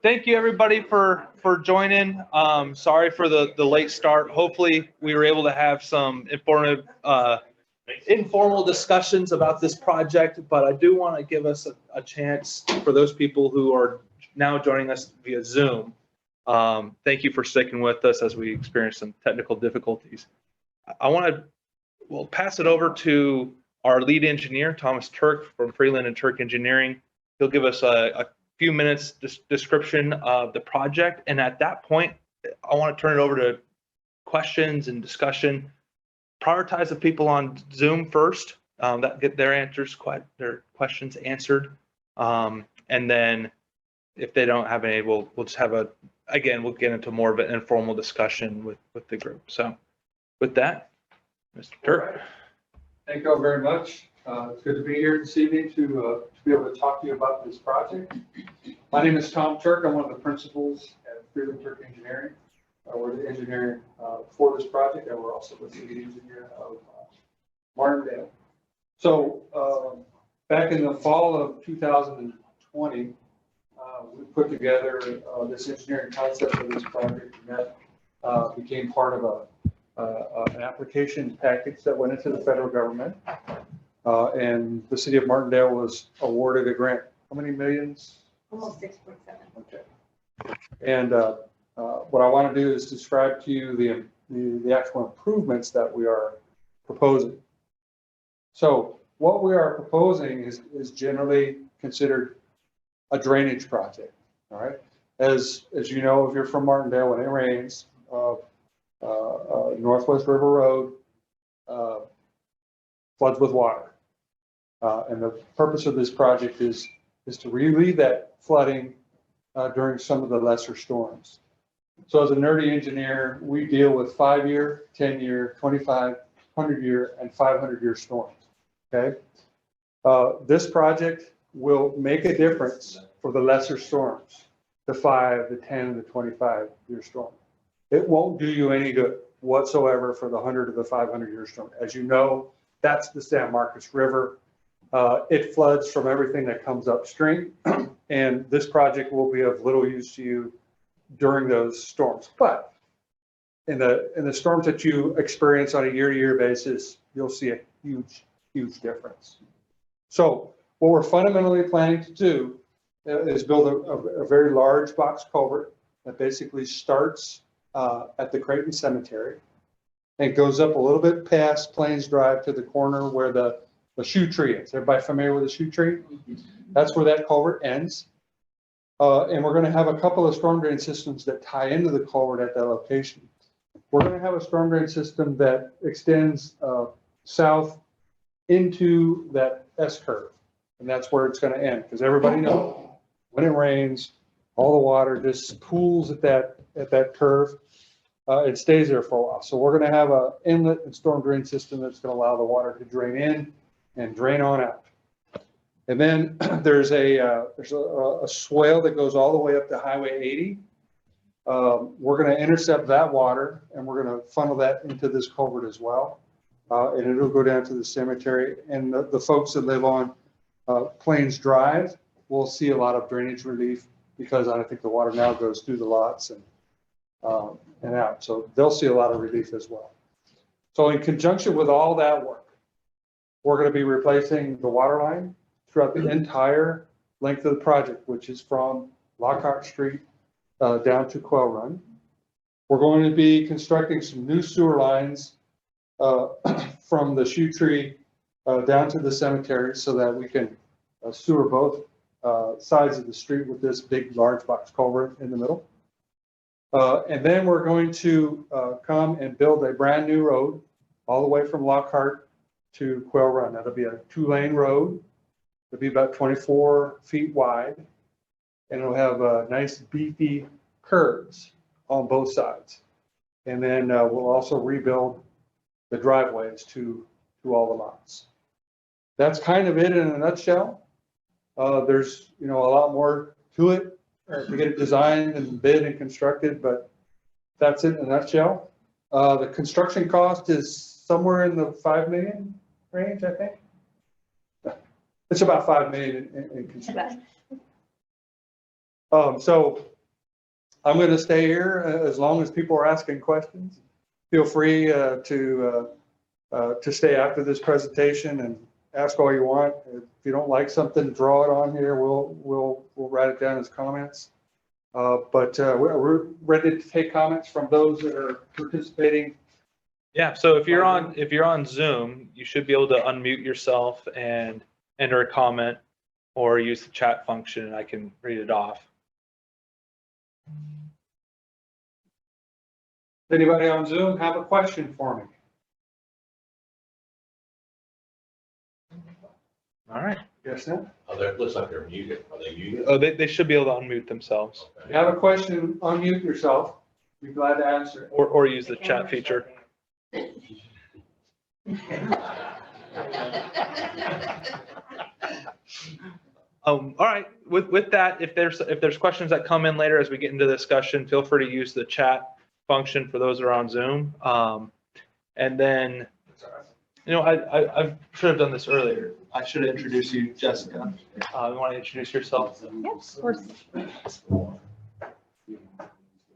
Thank you everybody for joining. Sorry for the late start. Hopefully we were able to have some informative informal discussions about this project, but I do want to give us a chance for those people who are now joining us via Zoom. Thank you for sticking with us as we experience some technical difficulties. I want to we'll pass it over to our lead engineer, Thomas Turk from Freeland and Turk Engineering. He'll give us a few minutes description of the project, and at that point, I want to turn it over to questions and discussion. Prioritize the people on Zoom first that get their questions answered, and then if they don't have any, we'll just have we'll get into more of an informal discussion with the group. So with that, Mr. Turk. Right. Thank you all very much. It's good to be here this evening to be able to talk to you about this project. My name is Tom Turk. I'm one of the principals at Freeland Turk Engineering. We're the engineer for this project, and we're also the lead engineer of Martindale. So back in the fall of 2020, we put together this engineering concept for this project, and that became part of an application package that went into the federal government. And the city of Martindale was awarded a grant. How many millions? Almost 6.7. Okay. And what I want to do is describe to you the actual improvements that we are proposing. So what we are proposing is generally considered a drainage project. All right. As you know, if you're from Martindale, when it rains, Northwest River Road floods with water. And the purpose of this project is to relieve that flooding during some of the lesser storms. So as a nerdy engineer, we deal with 5-year, 10-year, 25, 100-year, and 500-year storms. Okay. This project will make a difference for the lesser storms, the 5, the 10, and the 25-year storm. It won't do you any good whatsoever for the 100 or the 500-year storm. As you know, that's the San Marcos River. It floods from everything that comes upstream, and this project will be of little use to you during those storms. But in the storms that you experience on a year-to-year basis, you'll see a huge difference. So what we're fundamentally planning to do is build a very large box culvert that basically starts at the Creighton Cemetery and goes up a little bit past Plains Drive to the corner where the shoe tree is. Everybody familiar with the shoe tree? That's where that culvert ends. And we're going to have a couple of storm drain systems that tie into the culvert at that location. We're going to have a storm drain system that extends south into that S-curve. And that's where it's going to end, because everybody knows when it rains, all the water just pools at that curve. It stays there for a while. So we're going to have an inlet and storm drain system that's going to allow the water to drain in and drain on out. And then there's a swale that goes all the way up to Highway 80. We're going to intercept that water, and we're going to funnel that into this culvert as well. And it'll go down to the cemetery. And the folks that live on Plains Drive will see a lot of drainage relief, because I think the water now goes through the lots and out. So they'll see a lot of relief as well. So in conjunction with all that work, we're going to be replacing the water line throughout the entire length of the project, which is from Lockhart Street down to Quail Run. We're going to be constructing some new sewer lines from the shoe tree down to the cemetery, so that we can sewer both sides of the street with this big, large box culvert in the middle. And then we're going to come and build a brand new road all the way from Lockhart to Quail Run. That'll be a 2-lane road. It'll be about 24 feet wide, and it'll have nice beefy curves on both sides. And then we'll also rebuild the driveways to all the lots. That's kind of it in a nutshell. There's a lot more to it to get it designed and bid and constructed, but that's it in a nutshell. The construction cost is somewhere in the $5 million range, I think. It's about $5 million in construction. So I'm going to stay here as long as people are asking questions. Feel free to stay after this presentation and ask all you want. If you don't like something, draw it on here. We'll write it down as comments. But we're ready to take comments from those that are participating. Yeah, so if you're on Zoom, you should be able to unmute yourself and enter a comment or use the chat function and I can read it off. Anybody on Zoom have a question for me? All right. Yes, sir. Oh, that looks like they're muted. Are they muted? Oh, they should be able to unmute themselves If you have a question, unmute yourself. Be glad to answer it. or use the chat feature. All right. With that, if there's questions that come in later as we get into the discussion, feel free to use the chat function for those that are on Zoom. And then, I should have done this earlier. I should have introduced you, Jessica. You want to introduce yourself? Yes, of course.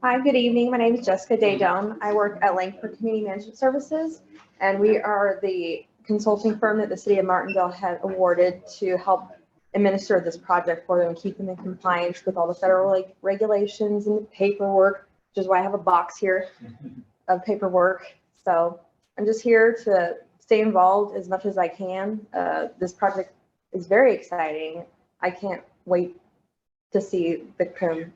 Hi, good evening. My name is Jessica Daydon. I work at Langford Community Management Services, and we are the consulting firm that the city of Martindale had awarded to help administer this project for them and keep them in compliance with all the federal regulations and the paperwork, which is why I have a box here of paperwork. So I'm just here to stay involved as much as I can. This project is very exciting. I can't wait to see the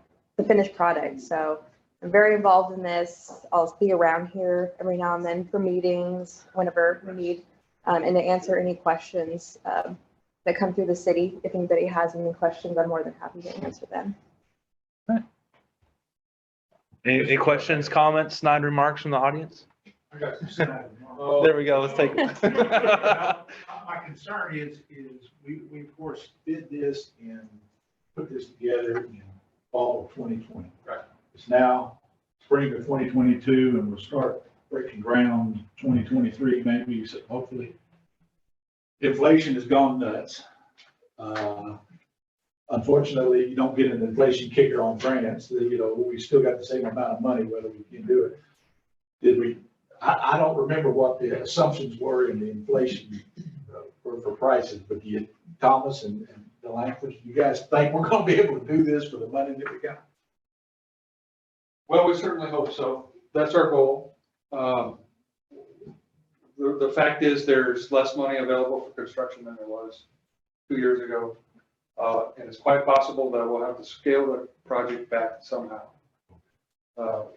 finished product. So I'm very involved in this. I'll be around here every now and then for meetings whenever we need, and to answer any questions that come through the city. If anybody has any questions, I'm more than happy to answer them. Any questions, comments, snide remarks from the audience? I got some snide. There we go. Let's take it. My concern is we of course did this and put this together in fall of 2020. Right. It's now spring of 2022 and we'll start breaking ground 2023, maybe, so hopefully. Inflation has gone nuts. Unfortunately, you don't get an inflation kicker on grants. We still got the same amount of money whether we can do it. I don't remember what the assumptions were in the inflation for prices, but Thomas and the Langford, you guys think we're going to be able to do this for the money that we got? Well, we certainly hope so. That's our goal. The fact is there's less money available for construction than there was 2 years ago. And it's quite possible that we'll have to scale the project back somehow.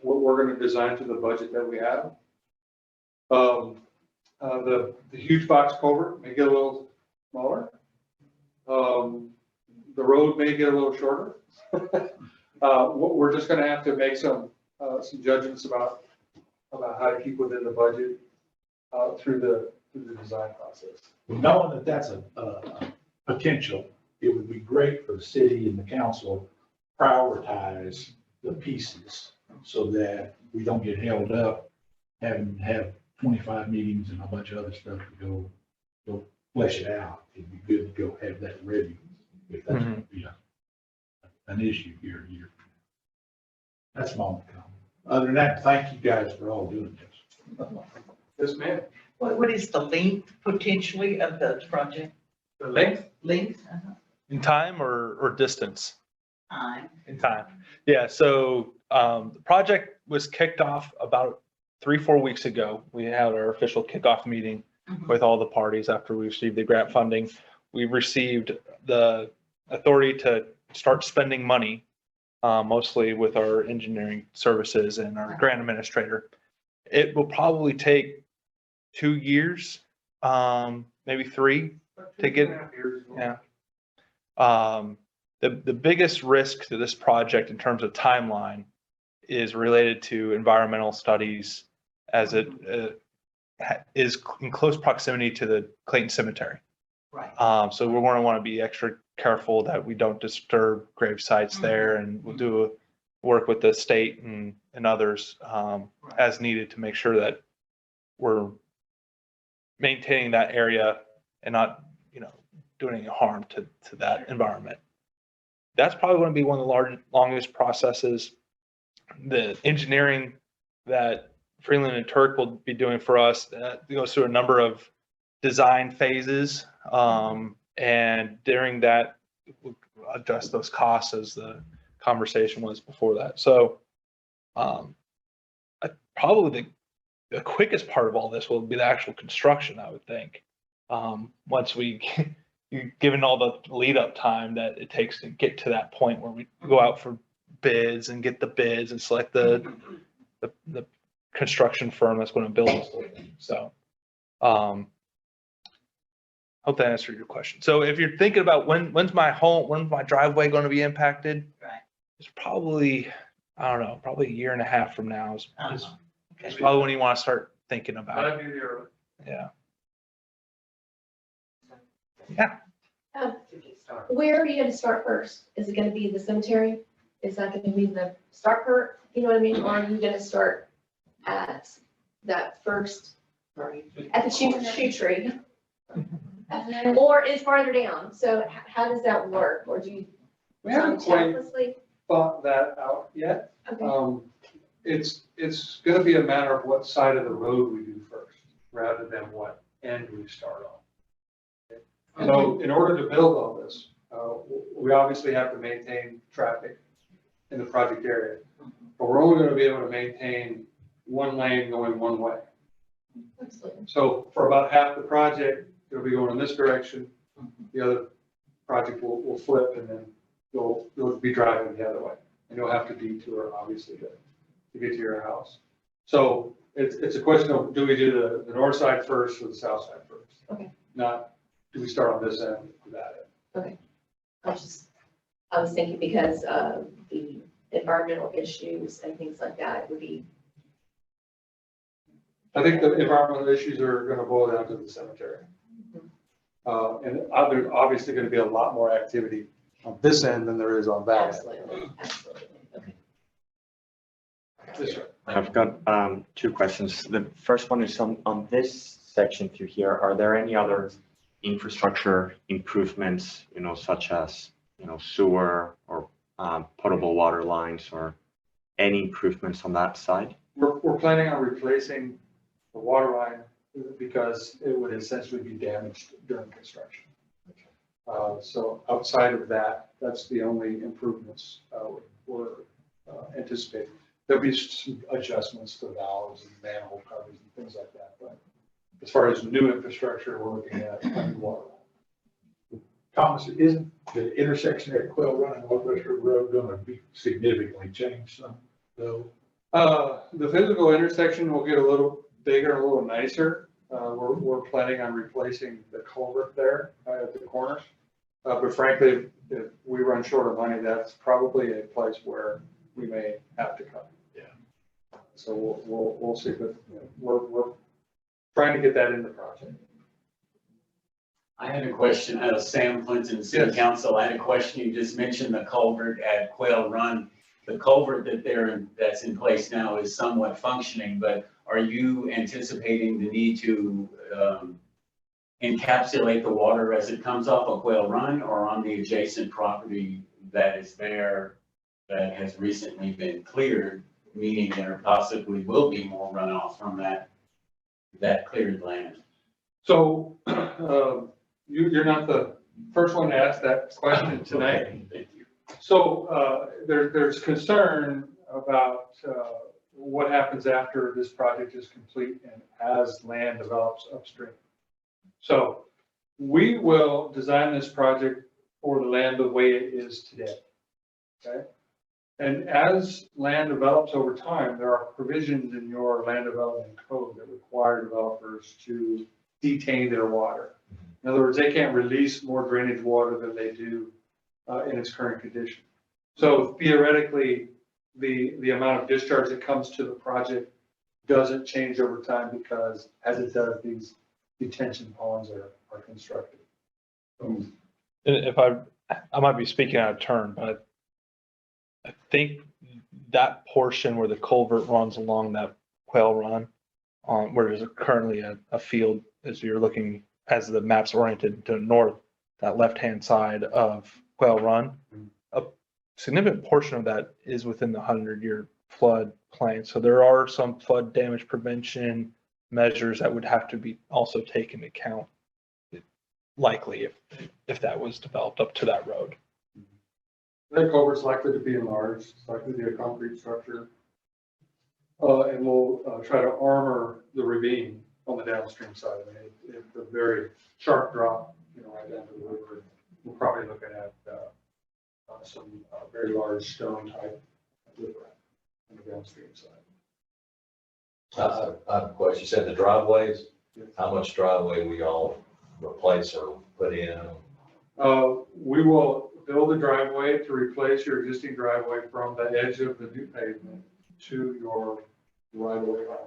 We're going to design to the budget that we have. The huge box culvert may get a little smaller. The road may get a little shorter. We're just going to have to make some judgments about how to keep within the budget through the design process. Knowing that that's a potential, it would be great for the city and the council prioritize the pieces so that we don't get held up having to have 25 meetings and a bunch of other stuff to go flesh it out. It'd be good to go have that ready if that's going to be an issue here. That's my only comment. Other than that, thank you guys for all doing this. Yes, ma'am. What is the length potentially of the project? The length? Length? In time or distance? Time. In time. Yeah. So the project was kicked off about 3-4 weeks ago. We had our official kickoff meeting with all the parties after we received the grant funding. We received the authority to start spending money, mostly with our engineering services and our grant administrator. It will probably take 2 years, maybe 3 to get. Yeah. The biggest risk to this project in terms of timeline is related to environmental studies, as it is in close proximity to the Clayton Cemetery. Right. So we're going to want to be extra careful that we don't disturb grave sites there, and we'll do work with the state and others as needed to make sure that we're maintaining that area and not, doing any harm to that environment. that's probably going to be one of the longest processes. The engineering that Freeland and Turk will be doing for us goes through a number of design phases. And during that, we'll adjust those costs as the conversation was before that. So probably the quickest part of all this will be the actual construction, I would think. Once given all the lead up time that it takes to get to that point where we go out for bids and get the bids and select the construction firm that's going to build this whole thing. So, hope that answered your question. So if you're thinking about when's my driveway going to be impacted? Right. It's probably, I don't know, probably a year and a half from now is Okay. probably when you want to start thinking about it. That'd be the early. Yeah. Yeah. Where are you gonna start first? Is it gonna be the cemetery? Is that gonna be the start part? You know what I mean? Or are you gonna start at that first, at the shoe tree? Or is farther down? So how does that work? Or do you? We haven't quite simultaneously? thought that out yet. Okay. It's gonna be a matter of what side of the road we do first, rather than what end we start on. So in order to build all this, we obviously have to maintain traffic in the project area, but we're only gonna be able to maintain one lane going one way. Absolutely. So for about half the project, it'll be going in this direction. The other project will flip, and then you'll be driving the other way. And you'll have to detour, obviously, to get to your house. So it's a question of, do we do the north side first or the south side first? Okay. Not, do we start on this end or that end? Okay. I was thinking because of the environmental issues and things like that, it would be, I think the environmental issues are gonna boil down to the cemetery. And there's obviously gonna be a lot more activity on this end than there is on that end. absolutely, absolutely. Okay. Yes, sir. I've got two questions. The first one is on this section through here, are there any other infrastructure improvements, such as, sewer or potable water lines, or any improvements on that side? We're planning on replacing the water line because it would essentially be damaged during construction. So outside of that, that's the only improvements we're anticipating. There'll be some adjustments to valves and manhole covers and things like that, but as far as new infrastructure, we're looking at water. Thomas, isn't the intersection at Quail Run and Northwest River Road gonna be significantly changed some, though? The physical intersection will get a little bigger, a little nicer. We're planning on replacing the culvert there at the corner. But frankly, if we run short of money, that's probably a place where we may have to cut. Yeah. So we'll see, but we're trying to get that in the project. I had a question, Sam Clinton, City Yes. Council. I had a question. You just mentioned the culvert at Quail Run. The culvert that's in place now is somewhat functioning, but are you anticipating the need to encapsulate the water as it comes off of Quail Run, or on the adjacent property that is there that has recently been cleared, meaning there possibly will be more runoff from that cleared land? So you're not the first one to ask that question tonight. Okay, thank you. So there's concern about what happens after this project is complete and as land develops upstream. So we will design this project for the land the way it is today. Okay. And as land develops over time, there are provisions in your land development code that require developers to detain their water. In other words, they can't release more drainage water than they do in its current condition. So theoretically, the amount of discharge that comes to the project doesn't change over time because as it does, these detention ponds are constructed. If I might be speaking out of turn, but I think that portion where the culvert runs along that Quail Run, where there's currently a field, as you're looking, as the map's oriented to the north, that left-hand side of Quail Run, significant portion of that is within the 100-year flood plain. So there are some flood damage prevention measures that would have to be also taken into account, likely if that was developed up to that road. That culvert's likely to be enlarged, it's likely to be a concrete structure. And we'll try to armor the ravine on the downstream side. I mean, it's a very sharp drop, right down to the river. We're probably looking at some very large stone type riprap on the downstream side. I have a question. You said the driveways, Yes. how much driveway we all replace or put in? We will build a driveway to replace your existing driveway from the edge of the new pavement to your right of way line.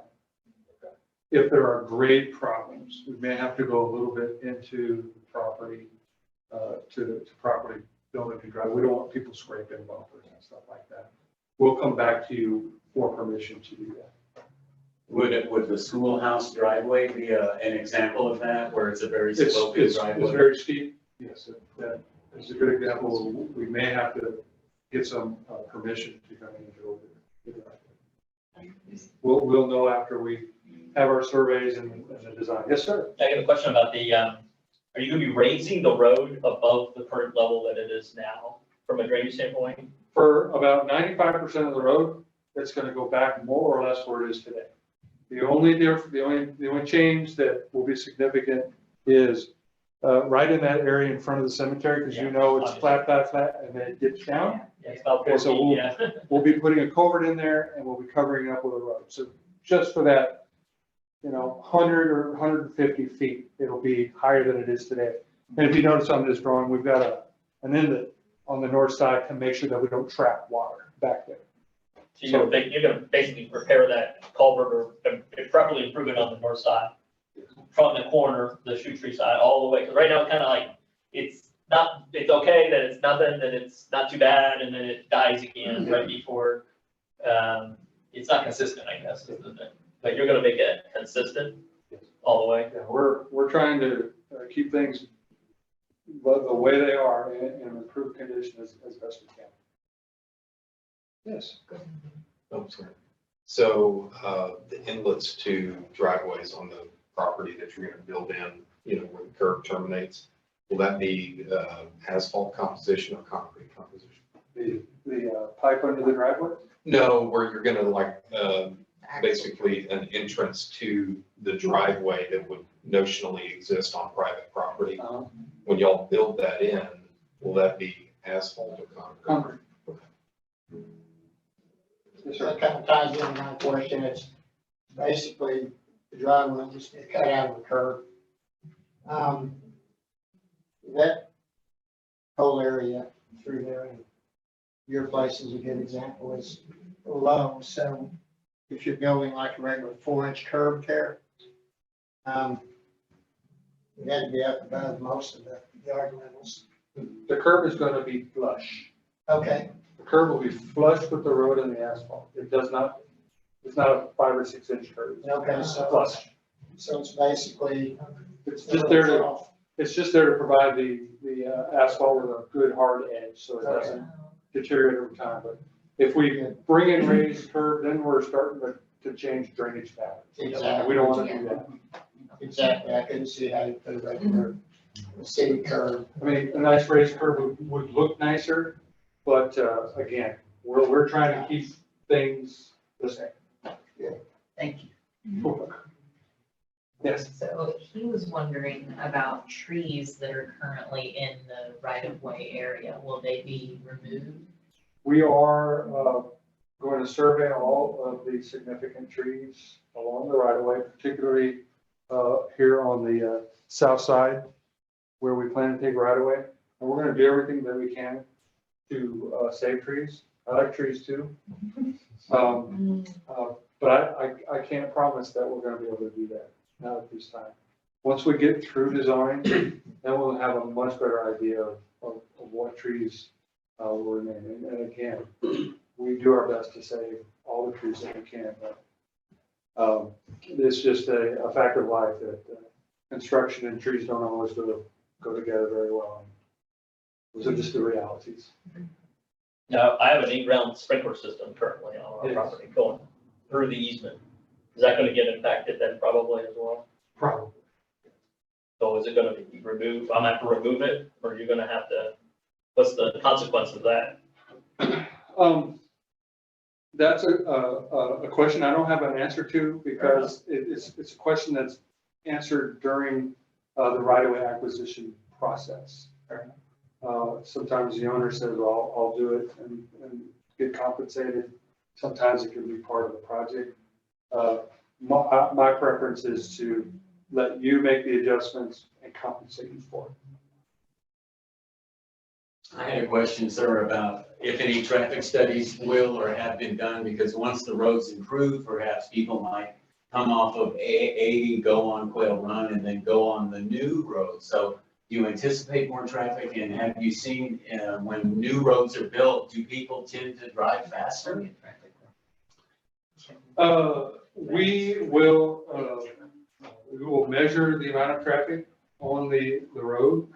If there are grade problems, we may have to go a little bit into the property to properly build a new driveway. We don't want people scraping bumpers and stuff like that. We'll come back to you for permission to do that. Would the schoolhouse driveway be an example of that, where it's a very It's sloping driveway? very steep. Yes, that is a good example. We may have to get some permission to come in and go over there. We'll know after we have our surveys and the design. Yes, sir. I have a question about the, are you gonna be raising the road above the current level that it is now from a drainage standpoint? For about 95% of the road, it's gonna go back more or less where it is today. The only change that will be significant is right in that area in front of the cemetery, because it's flat, and then it dips down. Yeah, it's about Okay, so 14, yeah. We'll be putting a culvert in there and we'll be covering it up with a road. So just for that, 100 or 150 feet, it'll be higher than it is today. And if you notice on this drawing, we've got an inlet on the north side to make sure that we don't trap water back there. So you're gonna basically repair that culvert or properly improve it on the north side from the corner, the shoe tree side, all the way. Cause right now it's kind of like, it's okay, then it's nothing, then it's not too bad, and then it dies again right before, it's not consistent, I guess, is the thing. But you're gonna make it consistent all the way? Yeah, we're trying to keep things the way they are in improved condition as best we can. Yes. Oh, sorry. So, the inlets to driveways on the property that you're gonna build in, where the curb terminates, will that be, asphalt composition or concrete composition? The pipe under the driveway? No, where you're gonna basically an entrance to the driveway that would notionally exist on private property. When y'all build that in, will that be asphalt or concrete? Concrete. Yes, sir. That kind of ties into my question. It's basically the driveway just cut out of the curb. That whole area through there, and your place is a good example, is low. So if you're building like a regular 4-inch curb there, you had to be up above most of the yard levels. The curb is going to be flush. Okay, The curb will be flush with the road and the asphalt. It's not a 5 or 6 inch curb. okay, It's so flush. it's basically. It's just there to provide the asphalt with a good hard edge, so it doesn't deteriorate over time. But if we bring in raised curb, then we're starting to change drainage patterns. Exactly. We don't want to do that. Exactly, I couldn't see how you put a regular city curb. I mean, a nice raised curb would look nicer, but again, we're trying to keep things the same. Thank you. Yes. So he was wondering about trees that are currently in the right-of-way area. Will they be removed? We are going to survey all of the significant trees along the right of way, particularly here on the south side where we plan to take right of way. And we're going to do everything that we can to save trees. I like trees too. But I can't promise that we're going to be able to do that, not at this time. Once we get through design, then we'll have a much better idea of what trees will remain. And again, we do our best to save all the trees that we can, but it's just a fact of life that construction and trees don't always go together very well. Those are just the realities. Now, I have an in-ground sprinkler system currently on our Yes. property going through the easement. Is that gonna get impacted then probably as well? Probably. So is it gonna be removed? I'm gonna have to remove it, or you're gonna have to, what's the consequence of that? That's a question I don't have an answer to because it's a question that's answered during the right-of-way acquisition process. Sometimes the owner says, well, I'll do it and get compensated. Sometimes it can be part of the project. My preference is to let you make the adjustments and compensate you for it. I had a question, sir, about if any traffic studies will or have been done, because once the roads improve, perhaps people might come off of 80, go on Quail Run, and then go on the new road. So do you anticipate more traffic, and have you seen, when new roads are built, do people tend to drive faster? We will measure the amount of traffic on the road.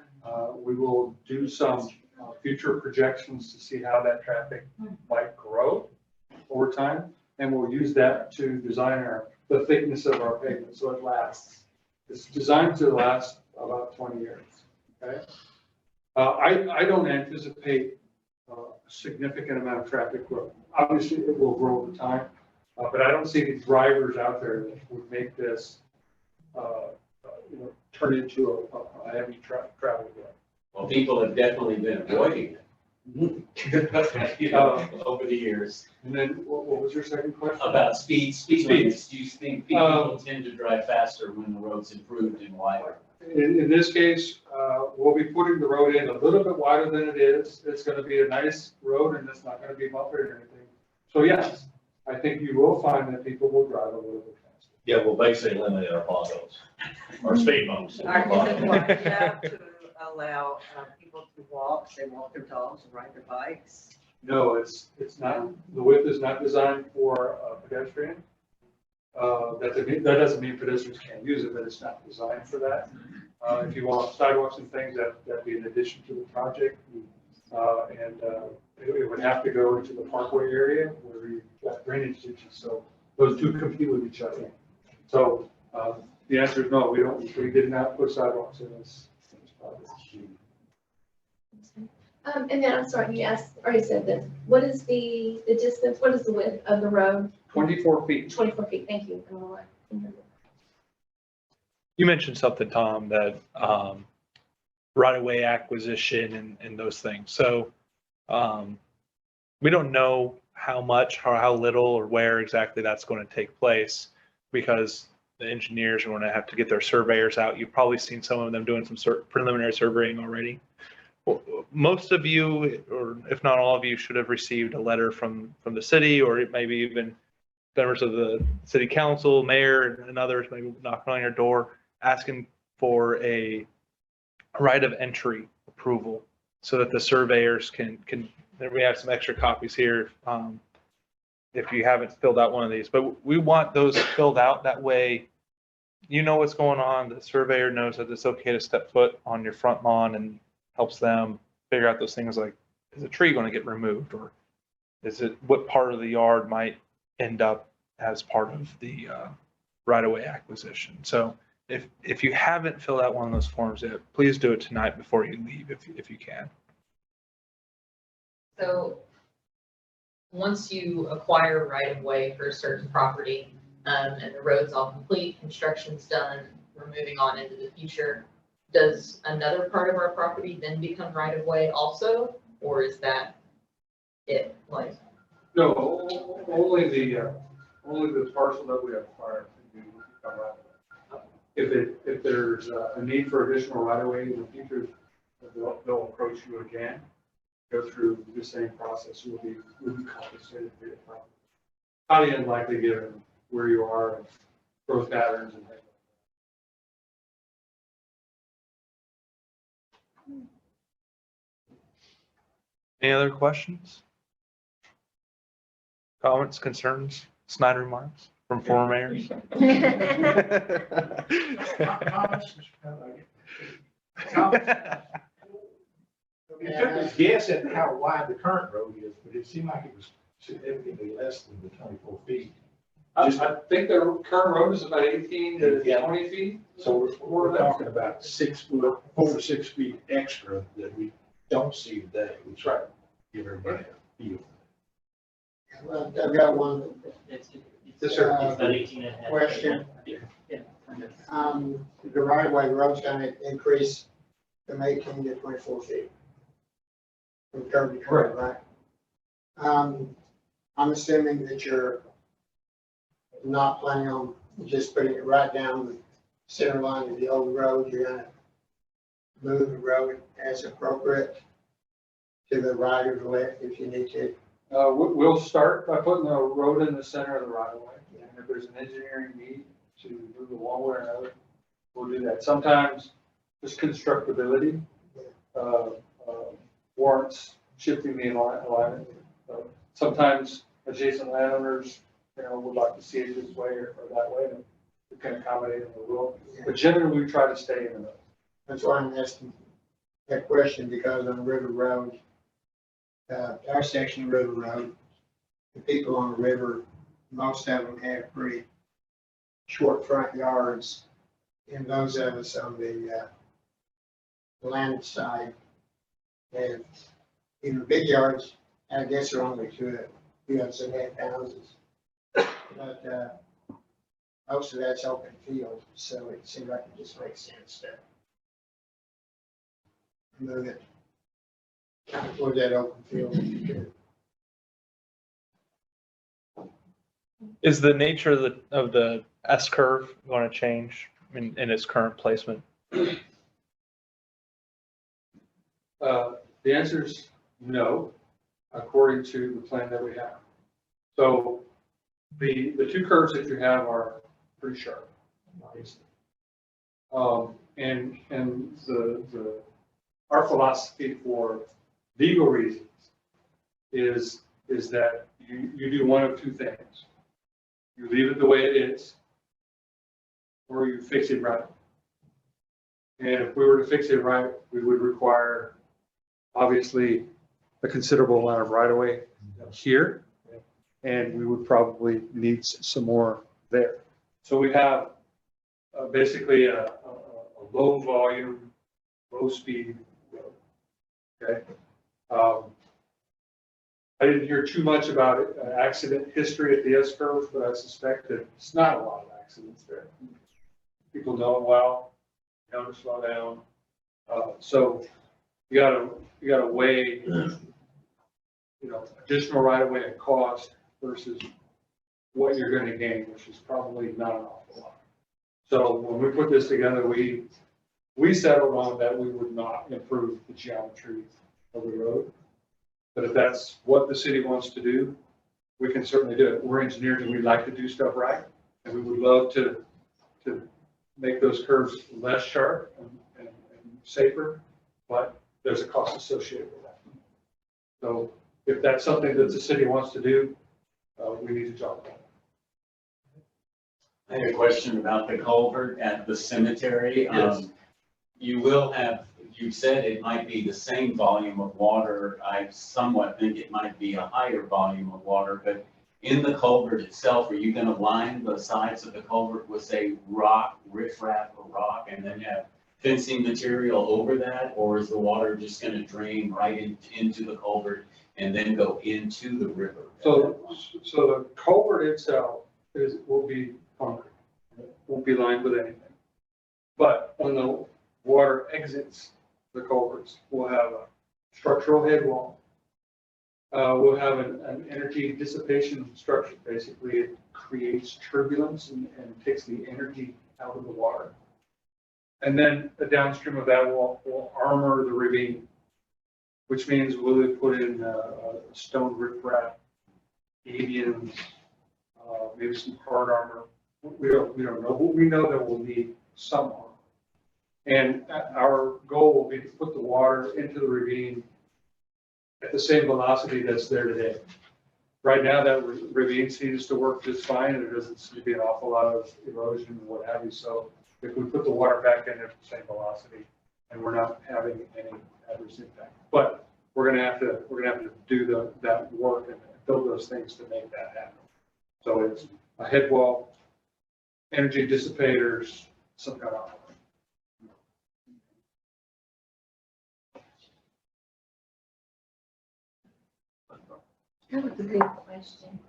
We will do some future projections to see how that traffic might grow over time. And we'll use that to design the thickness of our pavement so it lasts. It's designed to last about 20 years. Okay. I don't anticipate a significant amount of traffic growth. Obviously, it will grow over time, but I don't see any drivers out there that would make this turn into a heavy travel road. Well, people have definitely been avoiding it. Over the years. And then what was your second question? About speed limits. Do you think people tend to drive faster when the road's improved and wider? In this case, we'll be putting the road in a little bit wider than it is. It's going to be a nice road and it's not going to be bumpy or anything. So yes, I think you will find that people will drive a little bit faster. Yeah, we'll basically limit our potholes, our speed bumps. Are you going to allow people to walk, say walk their dogs and ride their bikes? No, it's not, the width is not designed for a pedestrian. That doesn't mean pedestrians can't use it, but it's not designed for that. If you want sidewalks and things, that'd be in addition to the project. It would have to go into the parkway area where you've got drainage ditches. So those two compete with each other. So the answer is no, we did not put sidewalks in this project. And then, I'm sorry, you already said this. What is the distance, what is the width of the road? 24 feet. 24 feet, thank you. You mentioned something, Tom, that right-of-way acquisition and those things. So we don't know how much or how little or where exactly that's going to take place because the engineers are going to have to get their surveyors out. You've probably seen some of them doing some preliminary surveying already. Most of you, or if not all of you, should have received a letter from the city, or maybe even members of the city council, mayor, and others maybe knocking on your door asking for a right of entry approval so that the surveyors can we have some extra copies here if you haven't filled out one of these, but we want those filled out. That way you know what's going on. The surveyor knows that it's okay to step foot on your front lawn and helps them figure out those things like, is a tree going to get removed, or is it, what part of the yard might end up as part of the right-of-way acquisition. So if you haven't filled out one of those forms yet, please do it tonight before you leave if you can. So once you acquire right of way for a certain property, and the road's all complete, construction's done, we're moving on into the future, does another part of our property then become right of way also, or is that it? Like, No, only the parcel that we acquired can become right of way. If there's a need for additional right of way in the future, they'll approach you again, go through the same process. You'll be compensated for your property. Highly unlikely given where you are and growth patterns and things. Any other questions? Comments, concerns, snide remarks from former mayors? We took a guess at how wide the current road is, but it seemed like it was significantly less than the 24 feet. I think the current road is about 18 to 20 feet. So we're talking about 6 foot, 4 to 6 feet extra that we don't see today, which right, give everybody a feel. Well, I've got one It's sir. about 18 and a half. question. Yeah. The right of way road's gonna increase from 18 to 24 feet. From curb to curb, right? I'm assuming that you're not planning on just putting it right down the center line of the old road. You're gonna move the road as appropriate to the right or the left if you need to. We'll start by putting the road in the center of the right of way. And if there's an engineering need to move it one way or another, we'll do that. Sometimes just constructability warrants shifting the alignment. Sometimes adjacent landowners, would like to see it this way or that way, and we can accommodate them, we will. But generally, we try to stay in the middle. That's why I'm asking that question, because on River Road, our section of River Road, the people on the river, most of them have pretty short front yards. And those of us on the land side have, big yards, I guess are only two and a half houses. But most of that's open field, so it seems like it just makes sense to move it kind of toward that open field. Is the nature of the S curve going to change in its current placement? The answer is no, according to the plan that we have. So the two curves that you have are pretty sharp, obviously. And our philosophy for legal reasons is that you do one of two things. You leave it the way it is, or you fix it right. And if we were to fix it right, we would require, obviously, a considerable amount of right-of-way here, and we would probably need some more there. So we have basically a low volume, low speed road. Okay. I didn't hear too much about it, accident history at the S curve, but I suspect that it's not a lot of accidents there. People know it well, know to slow down. So you gotta weigh, additional right of way and cost versus what you're going to gain, which is probably not an awful lot. So when we put this together, we settled on that we would not improve the geometry of the road. But if that's what the city wants to do, we can certainly do it. We're engineers and we'd like to do stuff right. And we would love to make those curves less sharp and safer, but there's a cost associated with that. So if that's something that the city wants to do, we need to talk about it. I had a question about the culvert at the cemetery. Yes. You said it might be the same volume of water. I somewhat think it might be a higher volume of water, but in the culvert itself, are you going to line the sides of the culvert with, say, rock, riprap or rock, and then have fencing material over that? Or is the water just going to drain right into the culvert and then go into the river? So the culvert itself will be concrete. It won't be lined with anything. But when the water exits the culverts, we'll have a structural head wall. We'll have an energy dissipation structure. Basically, it creates turbulence and takes the energy out of the water. And then downstream of that, we'll armor the ravine, which means we'll put in stone riprap, avians, maybe some hard armor. We don't know, but we know that we'll need some armor. And our goal will be to put the water into the ravine at the same velocity that's there today. Right now, that ravine seems to work just fine, and there doesn't seem to be an awful lot of erosion and what have you. So if we put the water back in at the same velocity, and we're not having any adverse impact. But we're gonna have to do that work and build those things to make that happen. So it's a head wall, energy dissipators, some kind of. That was a good question.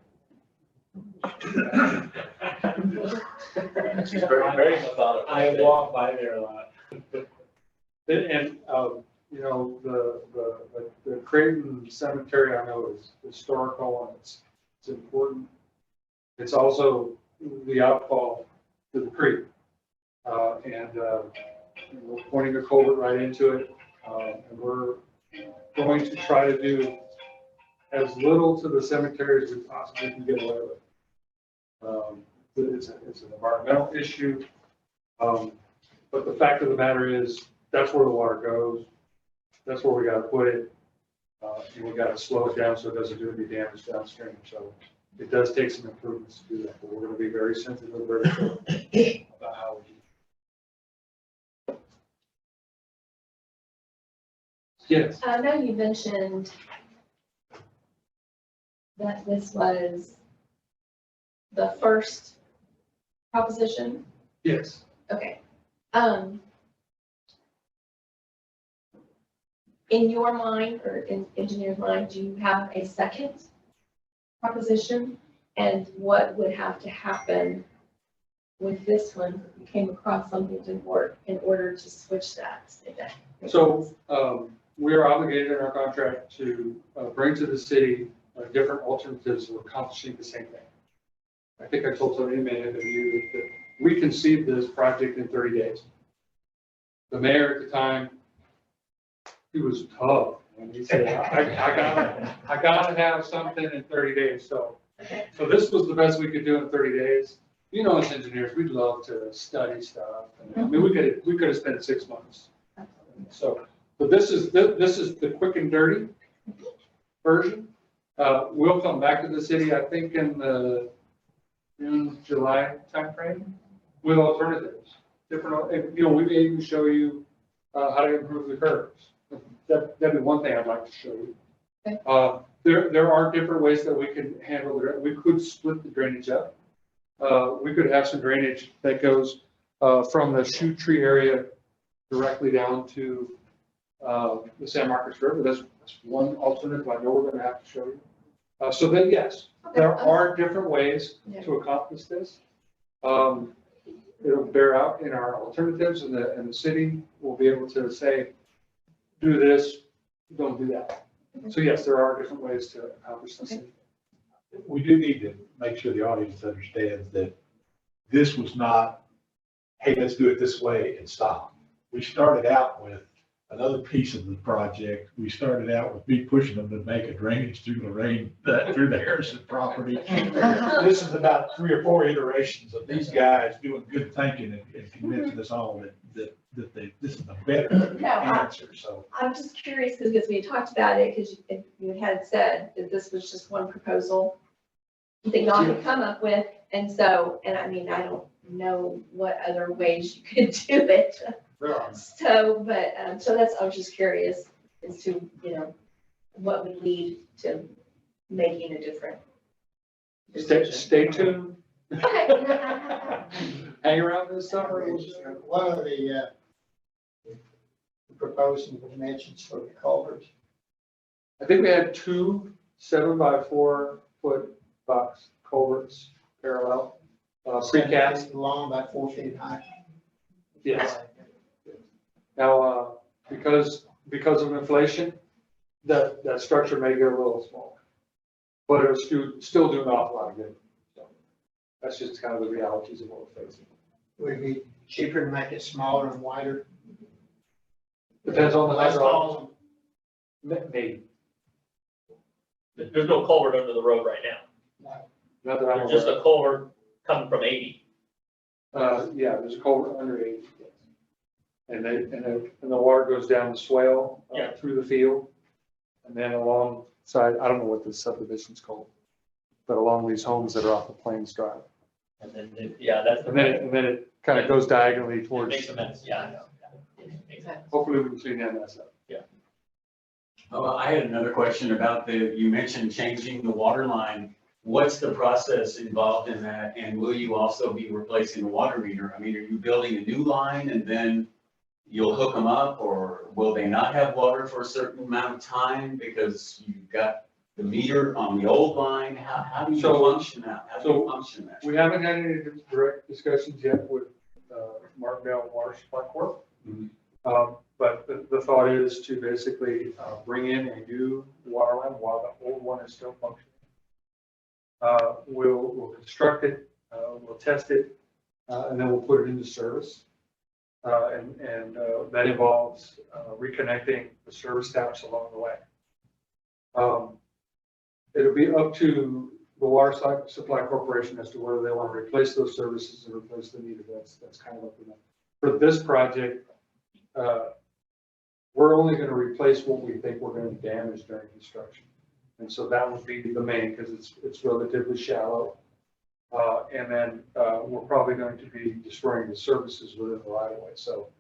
She's very methodical. I walk by there a lot. And, you know, the Creighton Cemetery, I know is historical and it's important. It's also the outfall to the creek. And we're pointing a culvert right into it. And we're going to try to do as little to the cemetery as we possibly can get away with. It's an environmental issue. But the fact of the matter is, that's where the water goes. That's where we gotta put it. And we gotta slow it down so it doesn't do any damage downstream. So it does take some improvements to do that, but we're gonna be very sensitive, very careful about how we do it. Yes. I know you mentioned that this was the first proposition. Yes. Okay. In your mind or in engineer's mind, do you have a second proposition? And what would have to happen with this one if you came across something to work in order to switch that? So we are obligated in our contract to bring to the city different alternatives of accomplishing the same thing. I think I told somebody in of you that we conceived this project in 30 days. The mayor at the time, he was tough, and he said, I gotta have something in 30 days. So this was the best we could do in 30 days. You know, as engineers, we'd love to study stuff. And, I mean, we could have spent 6 months. So, but this is the quick and dirty version. We'll come back to the city, I think, in the June, July timeframe with alternatives. Different, you know, we may even show you how to improve the curves. That'd be one thing I'd like to show you. Okay. There are different ways that we can handle it. We could split the drainage up. We could have some drainage that goes from the shoot tree area directly down to the San Marcos River. That's one alternative I know we're going to have to show you. So then, yes, there are different ways to accomplish this. It'll bear out in our alternatives, and the city will be able to say, do this, don't do that. So yes, there are different ways to accomplish this. We do need to make sure the audience understands that this was not, hey, let's do it this way and stop. We started out with another piece of the project. We started out with me pushing them to make a drainage through through the Harrison property. This is about 3 or 4 iterations of these guys doing good thinking and convincing us all that this is a better answer. So I'm just curious because we talked about it, because you had said that this was just one proposal that y'all had come up with. And so, and I mean, I don't know what other ways you could do it. So, but, so I was just curious as to, you know, what would lead to making a different decision. Stay tuned. Okay. Hang around this summer. One of the proposed dimensions for the culvert. I think we had 2 7-by-4 foot box culverts parallel, precast. Long, about 4 feet high. Yes. Now, because of inflation, that structure may get a little small, but it'll still do an awful lot of good. So that's just kind of the realities of what we're facing. Would it be cheaper to make it smaller and wider? Depends on the Less hydraulics. tall? Maybe. There's no culvert under the road right now. Not that I'm There's just aware a culvert coming from 80. of. Yeah, there's a culvert under 80. And the water goes down the swale through the field. And then alongside, I don't know what the subdivision's called, but along these homes that are off the Plains Drive. And then, that's the. And then it kind of goes diagonally It towards. makes a mess, yeah, I know. Yeah. Makes sense. Hopefully we can clean that mess up. Yeah. Oh, I had another question about you mentioned changing the water line. What's the process involved in that? And will you also be replacing the water meter? I mean, are you building a new line and then you'll hook them up, or will they not have water for a certain amount of time because you've got the meter on the old line? How do you function that? How do you function that? We haven't had any direct discussions yet with Martindale Water Supply Corp. Mhm. But the thought is to basically bring in a new water line while the old one is still functioning. We'll construct it, we'll test it, and then we'll put it into service. And that involves reconnecting the service taps along the way. It'll be up to the Water Supply Corporation as to whether they want to replace those services and replace the meter. That's kind of up to them. For this project, we're only going to replace what we think we're going to damage during construction. And so that would be the main, because it's relatively shallow. And then we're probably going to be destroying the services within the right of way. So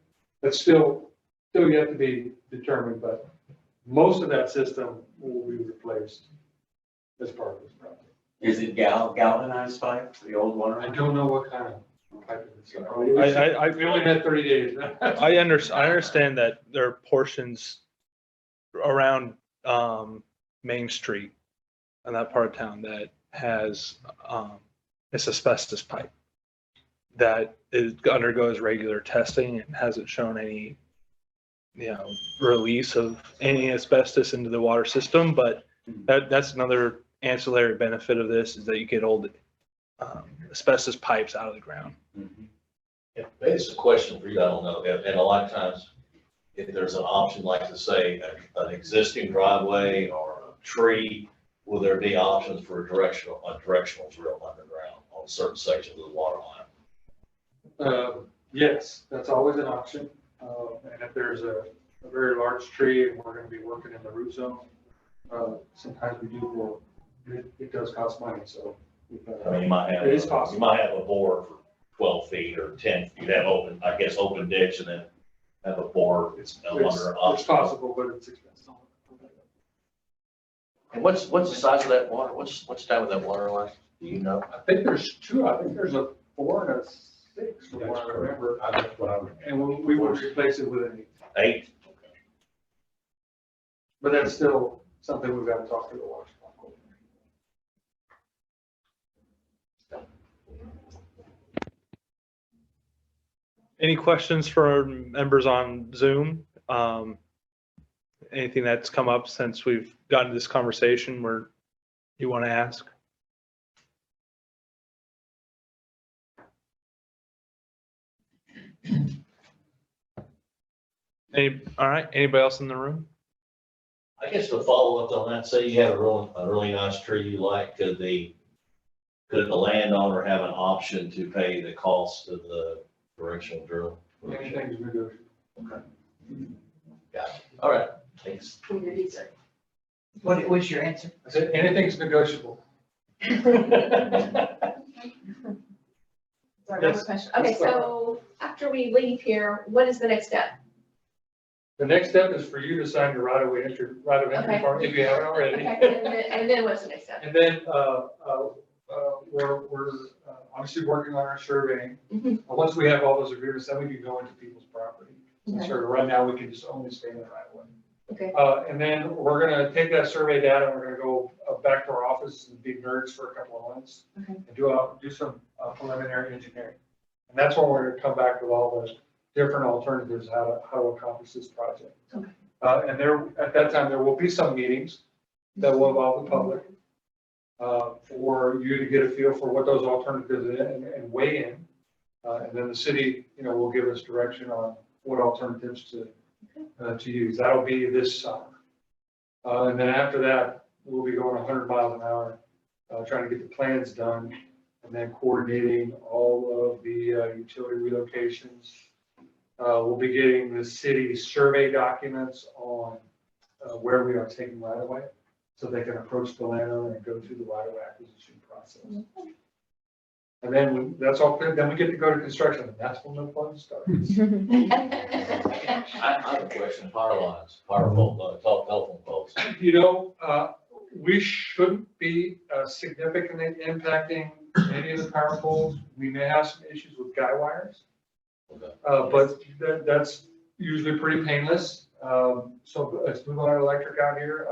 that's still yet to be determined, but most of that system will be replaced as part of this project. Is it galvanized pipe, the old water I line? don't know what kind of pipe it is. We only had 30 days. I understand that there are portions around Main Street in that part of town that has it's asbestos pipe that undergoes regular testing and hasn't shown any, release of any asbestos into the water system. But that's another ancillary benefit of this, is that you get old asbestos pipes out of the ground. Yeah, maybe it's a question for you, I don't know, and a lot of times, if there's an option, like to say, an existing driveway or a tree, will there be options for a directional drill underground on certain sections of the water line? Yes, that's always an option. And if there's a very large tree and we're going to be working in the root zone, sometimes we do, it does cost money, so. I mean, you might have, It is possible. you might have a bore for 12 feet or 10, you'd have open ditch and then have a bore. It's under possible, but it's expensive. And what's the size of that water? What's down with that water line? Do you know? I think there's two. I think there's a 4 and a 6 from what I remember. That's what I would. And we would replace it with an 8. 8. But that's still something we've got to talk to the water supply corporation. Any questions for our members on Zoom? Anything that's come up since we've gotten this conversation where you want to ask? All right, anybody else in the room? I guess to follow up on that, say you have a really nice tree you like, could the landowner have an option to pay the cost of the directional drill? Anything's negotiable. Okay. Got it. All right, thanks. What's your answer? I said, anything's negotiable. Sorry, one more Yes. question. Okay, so after we leave here, what is the next step? The next step is for you to sign your right of entry Okay. form if you haven't already. Okay, and then what's the next step? And then, we're obviously working on our surveying. Mhm. Once we have all those agreements, then we can go into people's property. Okay. So right now, we can just only stay in the right of way. Okay. And then we're gonna take that survey data, and we're gonna go back to our office and be nerds for a couple of months. Okay. And do some preliminary engineering. And that's when we're gonna come back with all the different alternatives, how to accomplish this project. Okay. And at that time, there will be some meetings that will involve the public, for you to get a feel for what those alternatives are and weigh in. And then the city, will give us direction on what alternatives to use. That'll be this summer. And then after that, we'll be going 100 miles an hour, trying to get the plans done, and then coordinating all of the utility relocations. We'll be getting the city survey documents on where we are taking right of way, so they can approach the landowner and go through the right of way acquisition process. And then that's all clear, then we get to go to construction, and that's when the fun starts. I have a question, power lines, power pole, telephone poles. You know, we shouldn't be significantly impacting any of the power poles. We may have some issues with guy wires. Okay. But that's usually pretty painless. So it's Blue Line Electric out here.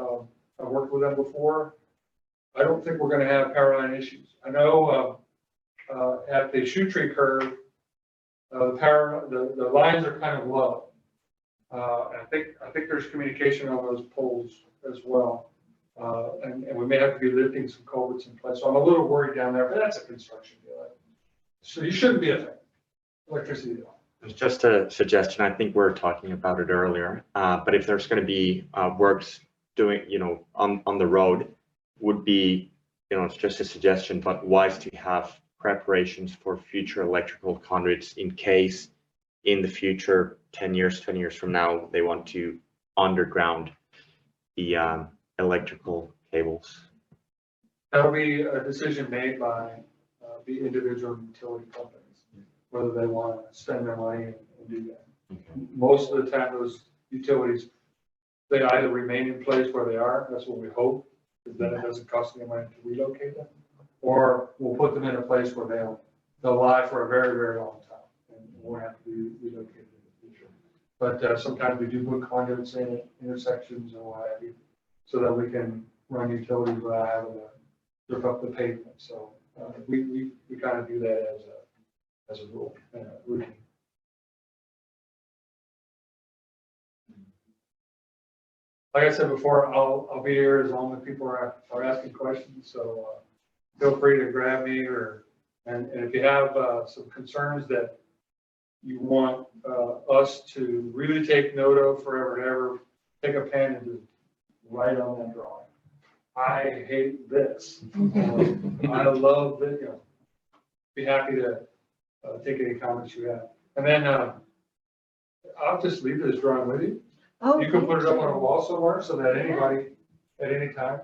I've worked with them before. I don't think we're gonna have power line issues. I know, at the shoe tree curve, the lines are kind of low. And I think there's communication on those poles as well. And we may have to be lifting some culverts in place. So I'm a little worried down there, but that's a construction deal. So you shouldn't be affected. Electricity deal. It's just a suggestion. I think we were talking about it earlier. But if there's going to be works doing, on the road, would be, it's just a suggestion, but wise to have preparations for future electrical conduits in case in the future, 10 years, 20 years from now, they want to underground the electrical cables. That'll be a decision made by the individual utility companies, whether they want to spend their money and do that. Okay. Most of the time, those utilities, they either remain in place where they are, that's what we hope, because then it doesn't cost any money to relocate them, or we'll put them in a place where they'll lie for a very, very long time, and won't have to be relocated in the future. But sometimes we do put conduits in intersections or what have you, so that we can run utilities without having to rip up the pavement. So we kind of do that as a rule, routine. Like I said before, I'll be here as long as people are asking questions. So feel free to grab me and if you have some concerns that you want us to really take note of forever and ever, take a pen and just write on that drawing. I hate this. I love this. Be happy to take any comments you have. And then I'll just leave this drawing with you. Oh, You can put it up on a wall somewhere so that anybody at any time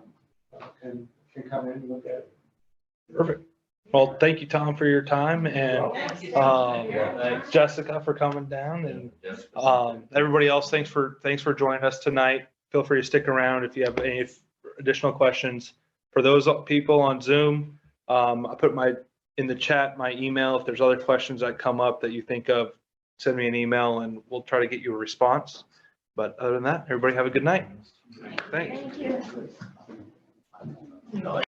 can come in and look at it. Perfect. Well, thank you, Tom, for your time, and Jessica for coming down, and everybody else, thanks for joining us tonight. Feel free to stick around if you have any additional questions. For those people on Zoom, I put in the chat my email. If there's other questions that come up that you think of, send me an email and we'll try to get you a response. But other than that, everybody have a good night. Thanks. Thank you.